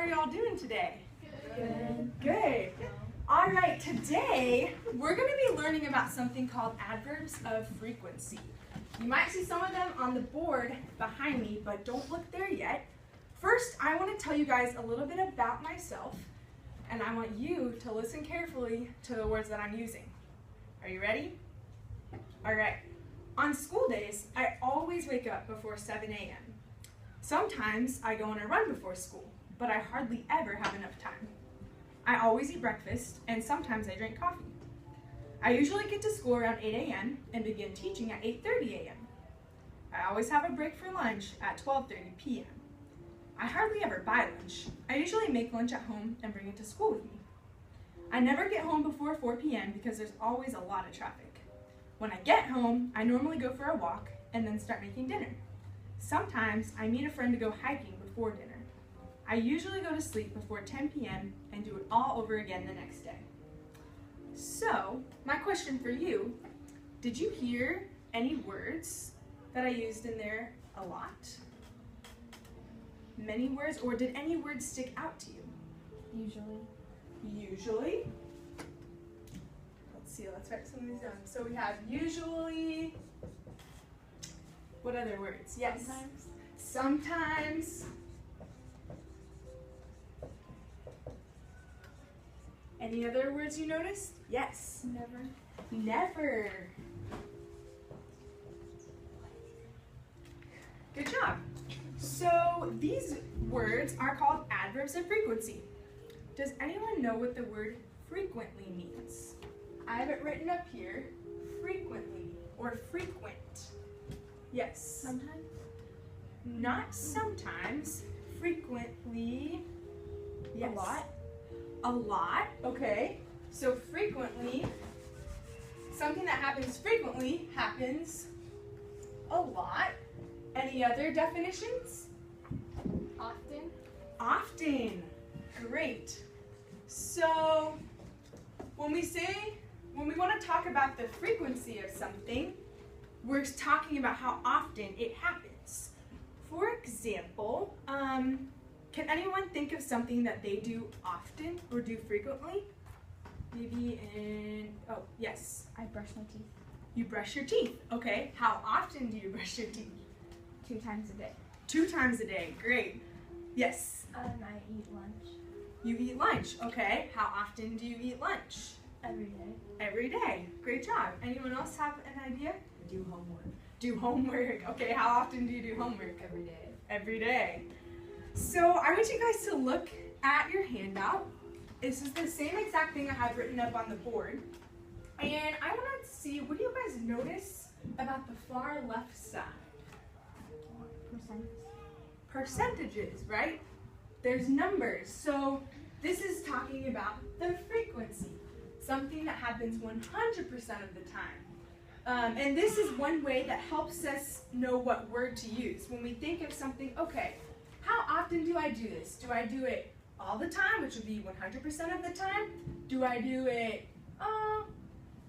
are y'all doing today? Good. Good. All right, today we're going to be learning about something called adverbs of frequency. You might see some of them on the board behind me, but don't look there yet. First, I want to tell you guys a little bit about myself, and I want you to listen carefully to the words that I'm using. Are you ready? All right. On school days, I always wake up before 7 a.m. Sometimes I go on a run before school, but I hardly ever have enough time. I always eat breakfast, and sometimes I drink coffee. I usually get to school around 8 a.m. and begin teaching at 8:30 a.m. I always have a break for lunch at 12:30 p.m. I hardly ever buy lunch. I usually make lunch at home and bring it to school with me. I never get home before 4 p.m. because there's always a lot of traffic. When I get home, I normally go for a walk and then start making dinner. Sometimes I meet a friend to go hiking before dinner. I usually go to sleep before 10 p.m. and do it all over again the next day. So, my question for you, did you hear any words that I used in there a lot? Many words, or did any words stick out to you? Usually. Usually. Let's see, let's write some of these down. So we have usually. What other words? Yes. Sometimes. Sometimes. Any other words you noticed? Yes. Never. Never. Good job. So these words are called adverbs of frequency. Does anyone know what the word frequently means? I have it written up here, frequently or frequent. Yes. Sometimes. Not sometimes, frequently. Yes. A lot. A lot, okay. So frequently, something that happens frequently happens a lot. Any other definitions? Often. Often. Great. So when we want to talk about the frequency of something, we're talking about how often it happens. For example, can anyone think of something that they do often or do frequently? Maybe oh, yes. I brush my teeth. You brush your teeth. Okay. How often do you brush your teeth? 2 times a day. 2 times a day. Great. Yes. I eat lunch. You eat lunch. Okay. How often do you eat lunch? Every day. Every day. Great job. Anyone else have an idea? Do homework. Do homework. Okay. How often do you do homework? Every day. Every day. So I want you guys to look at your handout. This is the same exact thing I have written up on the board. And I want to see, what do you guys notice about the far left side? Percentages, right? There's numbers. So this is talking about the frequency, something that happens 100% of the time. And this is one way that helps us know what word to use. When we think of something, okay, how often do I do this? Do I do it all the time, which would be 100% of the time? Do I do it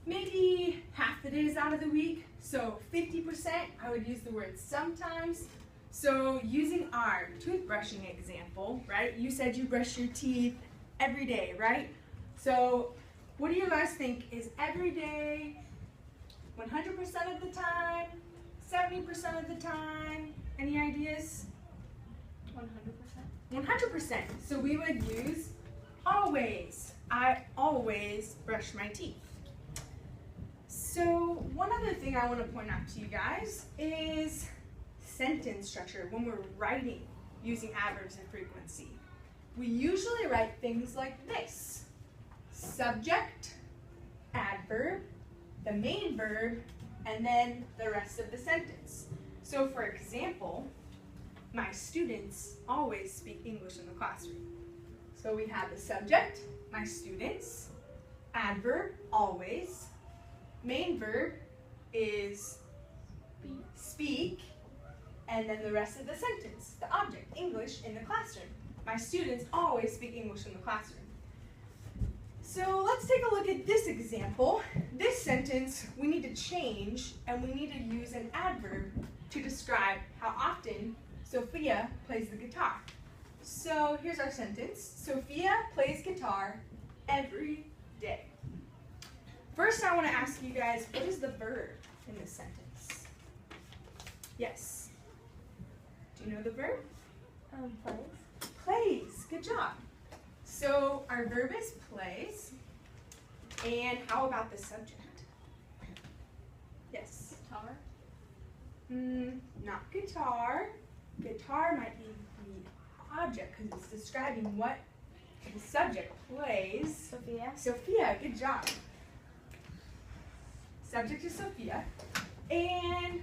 maybe half the days out of the week? So 50%, I would use the word sometimes. So using our toothbrushing example, right? You said you brush your teeth every day, right? So what do you guys think is every day, 100% of the time, 70% of the time? Any ideas? 100%. 100%. So we would use always. I always brush my teeth. So one other thing I want to point out to you guys is sentence structure when we're writing using adverbs of frequency. We usually write things like this: subject, adverb, the main verb, and then the rest of the sentence. So for example, my students always speak English in the classroom. So we have the subject, my students, adverb, always, main verb is speak, and then the rest of the sentence, the object, English in the classroom. My students always speak English in the classroom. So let's take a look at this example. This sentence we need to change, and we need to use an adverb to describe how often Sophia plays the guitar. So here's our sentence. Sophia plays guitar every day. First, I want to ask you guys, what is the verb in this sentence? Yes. Do you know the verb? Plays. Plays. Good job. So our verb is plays. And how about the subject? Yes. Guitar. Not guitar. Guitar might be the object because it's describing what the subject plays. Sophia. Sophia, good job. Subject is Sophia. And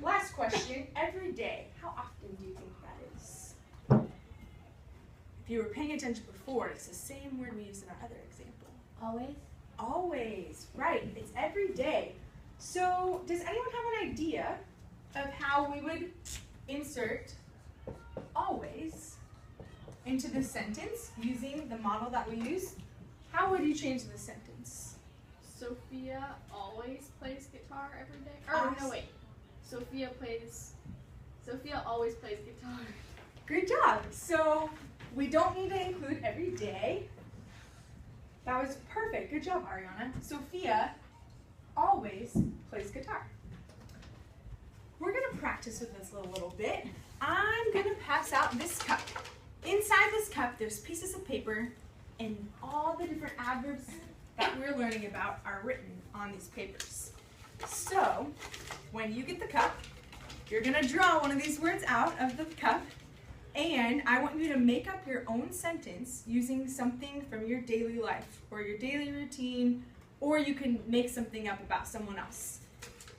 last question, every day. How often do you think that is? If you were paying attention before, it's the same word we used in our other example. Always. Always, right. It's every day. So does anyone have an idea of how we would insert always into this sentence using the model that we use? How would you change the sentence? Sophia always plays guitar every day. Awesome. No, wait. Sophia always plays guitar. Good job. So we don't need to include every day. That was perfect. Good job, Ariana. Sophia always plays guitar. We're going to practice with this a little bit. I'm going to pass out this cup. Inside this cup, there's pieces of paper, and all the different adverbs that we're learning about are written on these papers. So, when you get the cup, you're going to draw one of these words out of the cup, and I want you to make up your own sentence using something from your daily life or your daily routine, or you can make something up about someone else.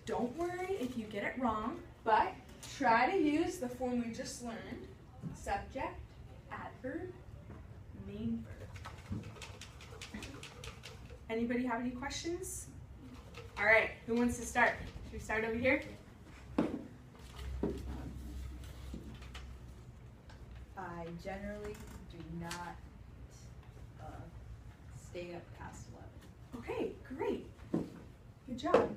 Don't worry if you get it wrong, but try to use the form we just learned. Subject, adverb, main verb. Anybody have any questions? All right, who wants to start? Should we start over here? I generally do not stay up past 11. Okay, great. Good job.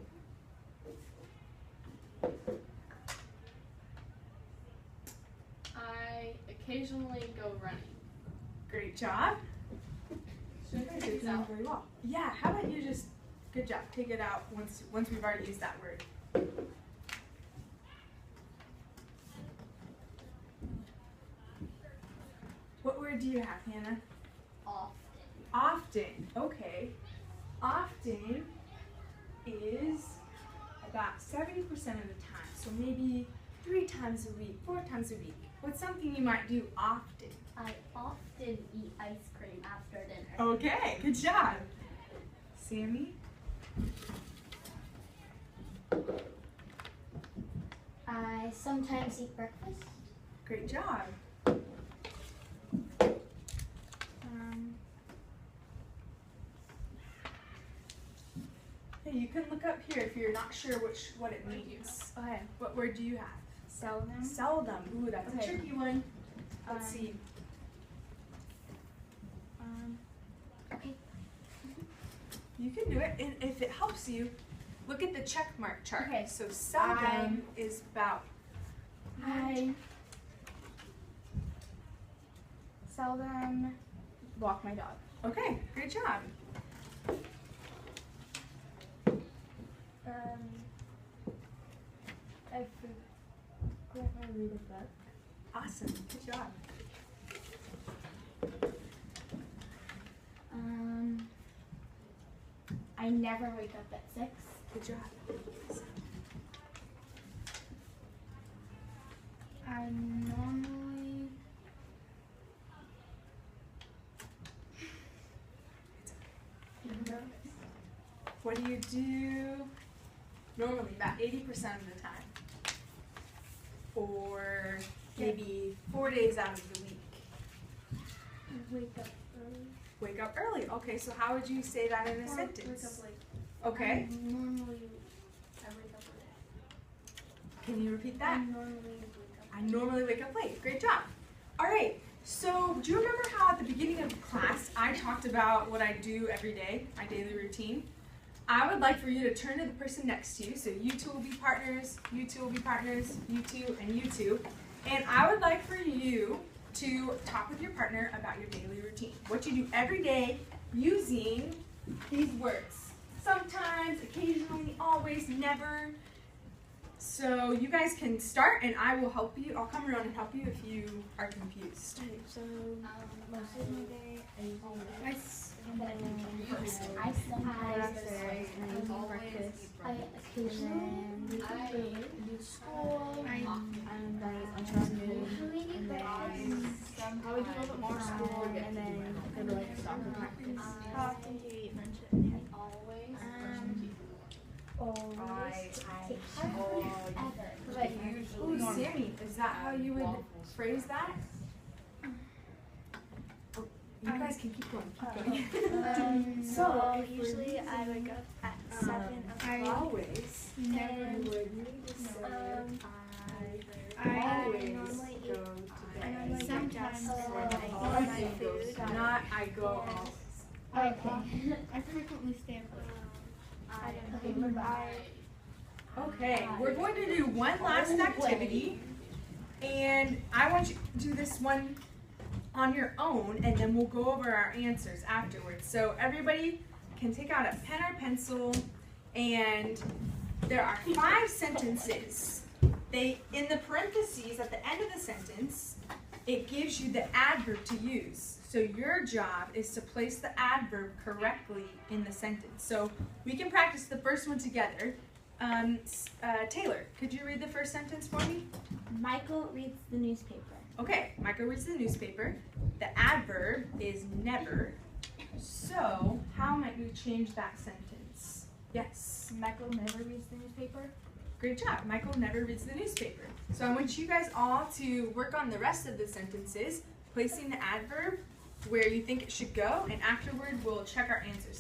I occasionally go running. Great job. Should I You're take this doing out? very well. Yeah, how about you just, good job, take it out once we've already used that word. What word do you have, Hannah? Often. Often. Okay. Often is about 70% of the time. So maybe 3 times a week, 4 times a week. What's something you might do often? I often eat ice cream after dinner. Okay, good job. Sammy? I sometimes eat breakfast. Great job. Hey, you can look up here if you're not sure what it means. Okay. What word do you have? Seldom. Seldom. Ooh, that's Okay. a tricky one. Let's Um, see. Okay. You can do it, and if it helps you, look at the check mark chart. Okay. So seldom is about. I seldom walk my dog. Okay, great job. I frequently read a book. Awesome. Good job. I never wake up at 6. Good job. I normally What do you do normally about 80% of the time? For maybe 4 days out of the week. wake up early. Wake up early. Okay, so how would you say that in a sentence? Wake up late. Okay. I wake up late. Can you repeat I that? normally wake up late. Great. Great job. All right. So do you remember how at the beginning of class I talked about what I do every day, my daily routine? I would like for you to turn to the person next to you. So you two will be partners, you two will be partners, you two, and you two. And I would like for you to talk with your partner about your daily routine. What you do every day using these words. Sometimes, occasionally, always, never. So you guys can start and I will help you. I'll come around and help you if you are confused. So most of my day I I sometimes breakfast. I occasionally do school. I usually do breakfast. Probably do a little bit more school and then go to like soccer practice. How often do you eat lunch at night? Always. Always. I But Ooh, Sammy, is that how you would phrase that? Oh, you guys can keep going. Keep going. So usually I wake up at 7 o'clock. Always. And I normally eat. I normally Sometimes get I my food. Not I go all. Okay. I frequently stay up late. Okay, we're going to do one last activity, and I want you to do this one on your own, and then we'll go over our answers afterwards. So everybody can take out a pen or pencil, and there are 5 sentences. In the parentheses at the end of the sentence, it gives you the adverb to use. So your job is to place the adverb correctly in the sentence. So we can practice the first one together. Taylor, could you read the first sentence for me? Michael reads the newspaper. Okay, Michael reads the newspaper. The adverb is never. So how might we change that sentence? Yes. Michael never reads the newspaper. Great job. Michael never reads the newspaper. So I want you guys all to work on the rest of the sentences, placing the adverb where you think it should go, and afterward we'll check our answers.